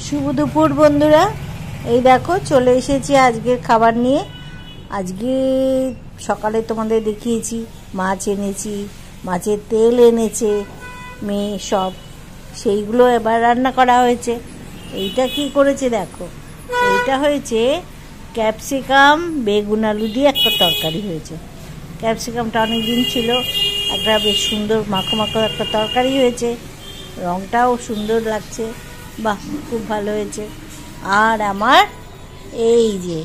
শুভ দুপুর বন্ধুরা, এই দেখো চলে এসেছি আজকের খাবার নিয়ে। আজকে সকালে তোমাদের দেখিয়েছি মাছ এনেছি, মাছের তেল এনেছে মেয়ে, সব সেইগুলো এবার রান্না করা হয়েছে। এইটা কি করেছে দেখো, এইটা হয়েছে ক্যাপসিকাম বেগুন আলু দিয়ে একটা তরকারি হয়েছে। ক্যাপসিকামটা অনেক দিন ছিল, একটা বেশ সুন্দর মাখো মাখো একটা তরকারি হয়েছে, রঙটাও সুন্দর লাগছে, বাহ খুব ভালো হয়েছে। আর আমার এই যে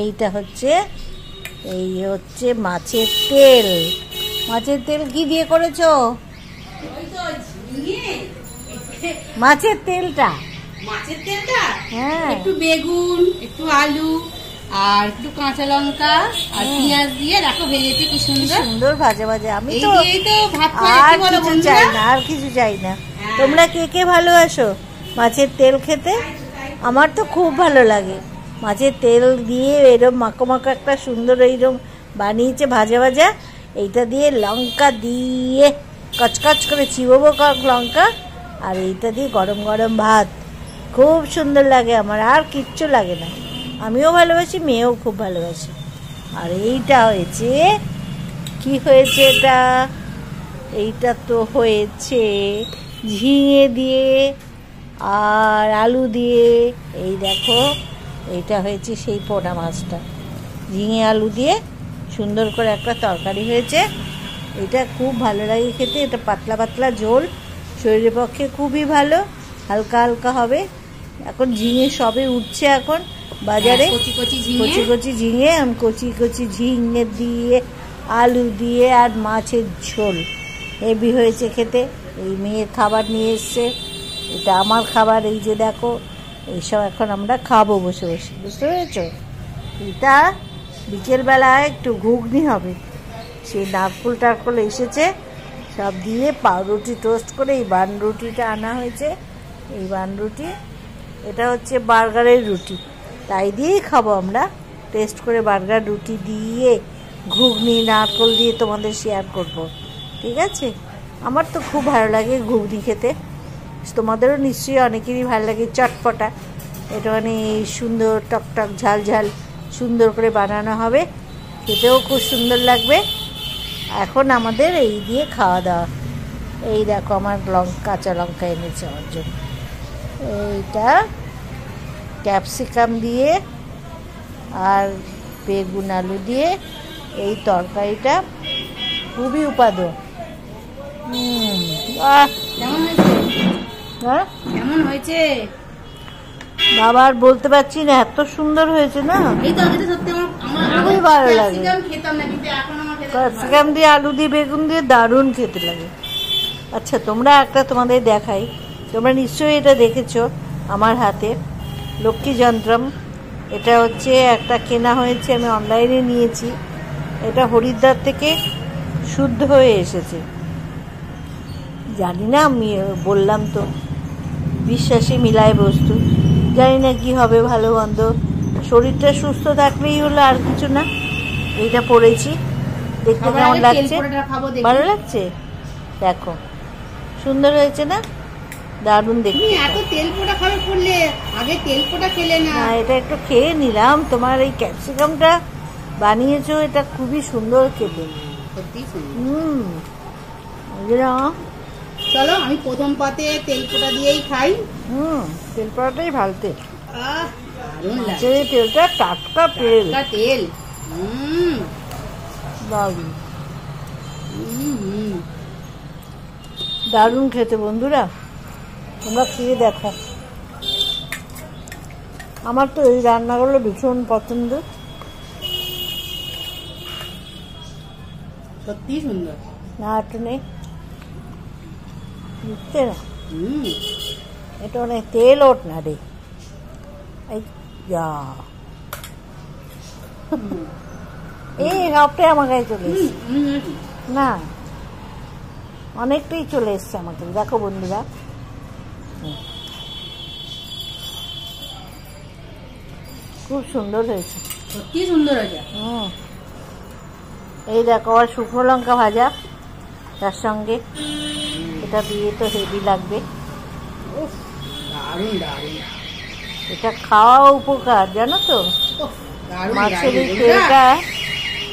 এইটা হচ্ছে মাছের তেল। মাছের তেল কি দিয়ে করেছো? মাছের তেলটা হ্যাঁ, একটু বেগুন, একটু আলু আর একটু কাঁচা লঙ্কা আর পেঁয়াজ দিয়ে রাখো, ভেজেছে কি সুন্দর সুন্দর ভাজা ভাজা। আমি তো ভাত আর কিছু চাই না, আর কিছু চাই না। তোমরা কে কে ভালোবাসো মাছের তেল খেতে? আমার তো খুব ভালো লাগে। মাছের তেল দিয়ে এরকম মাখো মাখো একটা সুন্দর এইরকম বানিয়েছে ভাজা ভাজা, এইটা দিয়ে লঙ্কা দিয়ে কচকচ করে চিবোবো লঙ্কা, আর এইটা দিয়ে গরম গরম ভাত, খুব সুন্দর লাগে আমার, আর কিচ্ছু লাগে না। আমিও ভালোবাসি, মেয়েও খুব ভালোবাসি। আর এইটা হয়েছে কি হয়েছে, এইটা তো হয়েছে ঝিঙে দিয়ে আর আলু দিয়ে। এই দেখো এইটা হয়েছে সেই পোনা মাছটা, ঝিঙে আলু দিয়ে সুন্দর করে একটা তরকারি হয়েছে। এটা খুব ভালো লাগে খেতে, এটা পাতলা পাতলা ঝোল, শরীরের পক্ষে খুবই ভালো, হালকা হালকা হবে। এখন ঝিঙে সবে উঠছে এখন বাজারে, কচি কচি ঝিঙে, আমি কচি কচি ঝিঙে দিয়ে আলু দিয়ে আর মাছের ঝোল হেভি হয়েছে খেতে। এই মেয়ের খাবার নিয়ে এসছে, এটা আমার খাবার। এই যে দেখো এইসব এখন আমরা খাবো বসে বসে, বুঝতে পেরেছ? এটা বিকেলবেলায় একটু ঘুগনি হবে, সেই নারকোল টারকোল এসেছে সব দিয়ে পাউরুটি টোস্ট করে এই বানরুটিটা আনা হয়েছে। এই বানরুটি এটা হচ্ছে বার্গারের রুটি, তাই দিয়েই খাবো আমরা টেস্ট করে। বার্গার রুটি দিয়ে ঘুগনি নারকোল দিয়ে তোমাদের শেয়ার করব, ঠিক আছে? আমার তো খুব ভালো লাগে ঘুগনি খেতে, তোমাদেরও নিশ্চয়ই অনেকেরই ভালো লাগে। চটপটা এটা মানে সুন্দর টকটক ঝাল ঝাল সুন্দর করে বানানো হবে, খেতেও খুব সুন্দর লাগবে। এখন আমাদের এই দিয়ে খাওয়া দাওয়া। এই দেখো আমার কাঁচা লঙ্কা এনেছে আমার জন্য, এইটা ক্যাপসিকাম দিয়ে আর বেগুন আলু দিয়ে এই তরকারিটা খুবই উপাদেয়। কেমন হয়েছে বাবা আর বলতে পারছি না, এত সুন্দর হয়েছে না, খুবই ভালো লাগে। ক্যাপসিকাম দিয়ে আলু দিয়ে বেগুন দিয়ে দারুণ খেতে লাগে। আচ্ছা তোমরা একটা তোমাদের দেখাই, তোমরা নিশ্চয়ই এটা দেখেছো আমার হাতে, লক্ষ্মী যন্ত্রম। এটা হচ্ছে একটা কেনা হয়েছে, আমি অনলাইনে নিয়েছি। এটা হরিদ্বার থেকে শুদ্ধ হয়ে এসেছে। জানি না, আমি বললাম তো বিশ্বাসে মিলায় বস্তু, জানি না কি হবে, ভালো গন্ধ। শরীরটা সুস্থ থাকলেই হলো, আর কিছু না। এইটা পড়েছি, দেখতে কেমন লাগছে? ভালো লাগছে, দেখো সুন্দর হয়েছে না, দারুণ দেখতে। এত তেল পোড়া খাবার করলে আগে তেল পোড়া খেলে না। এটা একটু খেয়ে নিলাম। তোমার এই ক্যাপসিকামটা বানিয়েছো, এটা খুবই সুন্দর খেতে। চলো আমি প্রথম পাতে তেল পোড়া দিয়েই খাই। তেল পোড়াটাই ভালো তেল, মাছের তেলটা টাটকা তেল। দারুণ দারুণ খেতে বন্ধুরা, তোমরা খেয়ে দেখো। আমার তো এই রান্নাগুলো ভীষণ পছন্দ, সত্যি সুন্দর। না একটু নেই বুঝছে না, এটা অনেক তেল ওঠ না রে, এই সবটাই আমার গায়ে চলে এসছে না, অনেকটাই চলে এসছে আমাকে। দেখো বন্ধুরা, খুব সুন্দর হয়েছে, সত্যি সুন্দর হয়েছে। এই দেখো আর শুকনো লঙ্কা ভাজা তার সঙ্গে, এটা দিয়ে তো হেভি লাগবে। দারুণ দারুণ। এটা খাওয়া উপকার, জানো তো? ওহ, দারুণ মাছের এই দারুণ। তেলটা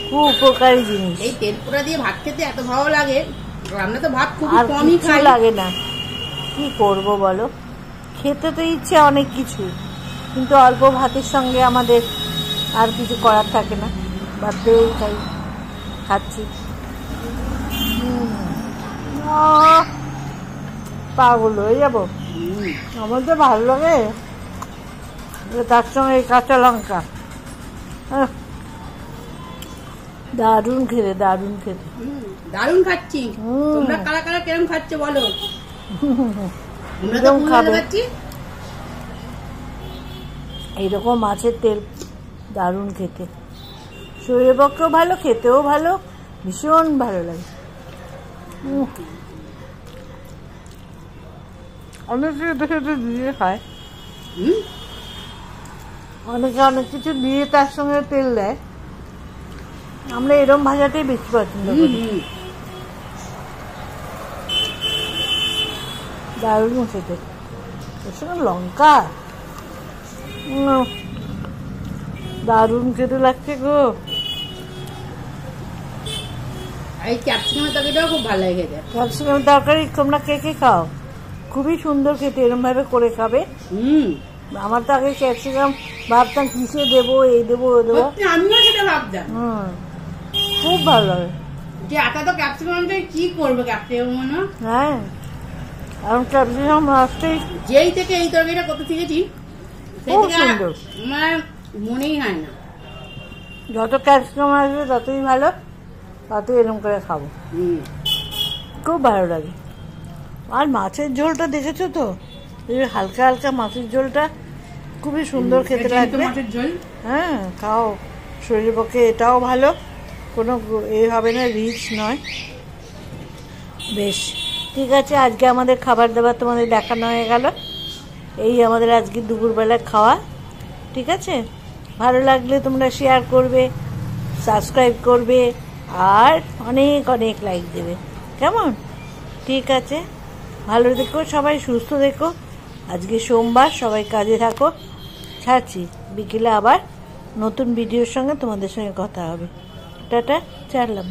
খুব উপকারী জিনিস, এই তেল পোড়া দিয়ে ভাত খেতে এত ভালো লাগে। আমরা তো ভাত খুব আর কমই কিছু খাই। লাগে না। কি করব বলো, খেতে তো ইচ্ছে অনেক কিছু, কিন্তু অল্প ভাতের সঙ্গে আমাদের আর কিছু করার থাকে না, বাদ দিয়েই খাচ্ছি। পাগল হয়ে যাবো, আমার তো ভালো লাগে। তার সঙ্গে এই কাঁচা লঙ্কা, দারুণ খেতে, দারুণ খেতে। দারুণ খাচ্ছি। তোমরা কারা কারা কেরম খাচ্ছ বলো? আমরা তো এরকম খুব খাবো। ভালো খাচ্ছি। এইরকম মাছের তেল দারুণ খেতে, শরীরের পক্ষেও ভালো, খেতেও ভালো, ভীষণ ভালো লাগে। অনেকে এটার সাথে দিয়ে খায়, অনেকে অনেক কিছু দিয়ে তার সঙ্গে তেল দেয়। আমরা এরকম ভাজাটাই বেশি পছন্দ করি। দারুণ খেতে, এর সঙ্গে লঙ্কা দারুণ খেতে লাগছে গো। এই ক্যাপসিকামের তরকারিটাও খুব ভালো লাগে খেতে। ক্যাপসিকাম তরকারি তোমরা কে কে খাও? খুবই সুন্দর খেতে, এরকম ভাবে করে খাবে। আমার তো আগে ক্যাপসিকাম ভাবতাম কিসে দেবো, এই দেবো ওই দেবো। আমিও সেটা ভাবতাম। খুব ভালো লাগে। যে আটা তো ক্যাপসিকাম কি করবো ক্যাপসিকাম মনে। হ্যাঁ, এখন ক্যাপসিকাম মাছটাই যেই থেকে এই তরকারিটা করতে শিখেছি সেই খুব থেকে সুন্দর। আমার মনেই হয় না। যত ক্যাপসিকাম আসবে ততই ভালো, ততই এরকম করে খাবো, খুব ভালো লাগে। আর মাছের ঝোলটা দেখেছো তো, এই হালকা হালকা মাছের ঝোলটা খুবই সুন্দর খেতে লাগবে। মাছের ঝোল, হ্যাঁ খাও, শরীরের পক্ষে এটাও ভালো, কোনো এ হবে না, রিচ নয়। বেশ, ঠিক আছে, আজকে আমাদের খাবার দাবার তোমাদের দেখানো হয়ে গেল। এই আমাদের আজকে দুপুরবেলা খাওয়া। ঠিক আছে, ভালো লাগলে তোমরা শেয়ার করবে, সাবস্ক্রাইব করবে, আর অনেক অনেক লাইক দেবে, কেমন? ঠিক আছে, ভালো থেকো সবাই, সুস্থ থেকো। আজকে সোমবার, সবাই কাজে থাকো। ছাড়ছি, বিকেলে আবার নতুন ভিডিওর সঙ্গে তোমাদের সঙ্গে কথা হবে। টাটা, ছাড়লাম।